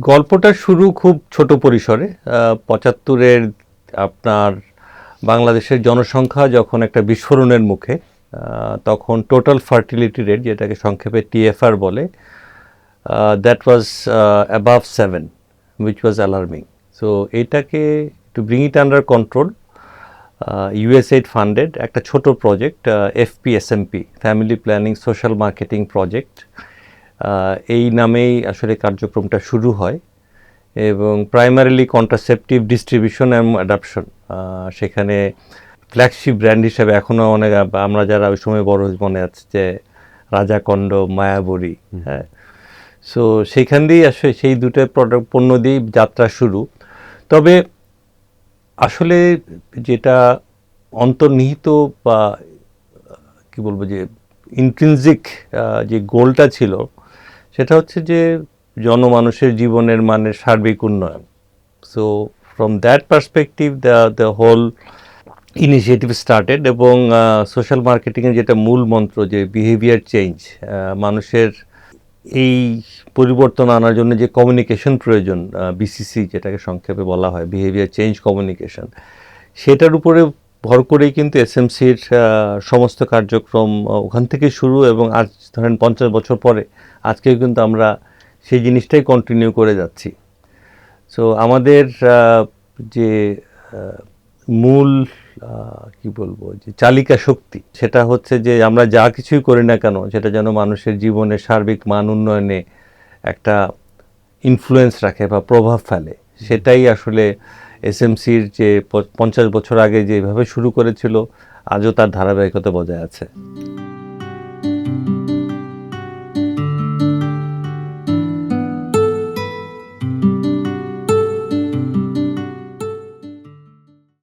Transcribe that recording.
গল্পটা শুরু খুব ছোট পরিসরে। ৭৫-এর আপনার বাংলাদেশের জনসংখ্যা যখন একটা বিস্ফোরণের মুখে, তখন টোটাল ফার্টিলিটি রেট, যেটাকে সংক্ষেপে টিএফআর বলে, that was above 7, which was alarming. So এটাকে to bring it under control, USAID funded একটা ছোট project, FPSMP, family planning social marketing project, এই নামেই আসলে কার্যক্রমটা শুরু হয় এবং প্রাইমারিলি কন্ট্রাসেপটিভ ডিস্ট্রিবিউশন এবং অ্যাডাপশন। সেখানে ফ্ল্যাগশিপ ব্র্যান্ড হিসেবে এখনও অনেক, আমরা যারা ওই সময় বড় মনে আছে যে রাজাকণ্ড, মায়াবরী, হ্যাঁ। সো সেইখান দিয়েই আসলে সেই দুটো পণ্য দিয়েই যাত্রা শুরু। তবে আসলে যেটা অন্তর্নিহিত বা কি বলবো, যে ইন্ট্রিনজিক যে গোলটা ছিল, সেটা হচ্ছে যে জনমানুষের জীবনের মানের সার্বিক উন্নয়ন। So from that perspective the whole initiative started. এবং সোশ্যাল মার্কেটিংয়ের যেটা মূল মন্ত্র, যে বিহেভিয়ার চেঞ্জ, মানুষের এই পরিবর্তন আনার জন্য যে কমিউনিকেশন প্রয়োজন, বিসিসি যেটাকে সংক্ষেপে বলা হয়, বিহেভিয়ার চেঞ্জ কমিউনিকেশন, সেটার উপরে ভর করেই কিন্তু এসএমসির সমস্ত কার্যক্রম ওখান থেকে শুরু। এবং আজ ধরেন 50 বছর পরে আজকেও কিন্তু আমরা সেই জিনিসটাই কন্টিনিউ করে যাচ্ছি। সো আমাদের যে মূল কি বলবো, যে চালিকা শক্তি, সেটা হচ্ছে যে আমরা যা কিছুই করি না কেন, সেটা যেন মানুষের জীবনের সার্বিক মান উন্নয়নে একটা ইনফ্লুয়েন্স রাখে বা প্রভাব ফেলে। সেটাই আসলে এসএমসির যে 50 বছর আগে যেভাবে শুরু করেছিল, আজও তার ধারাবাহিকতা বজায় আছে।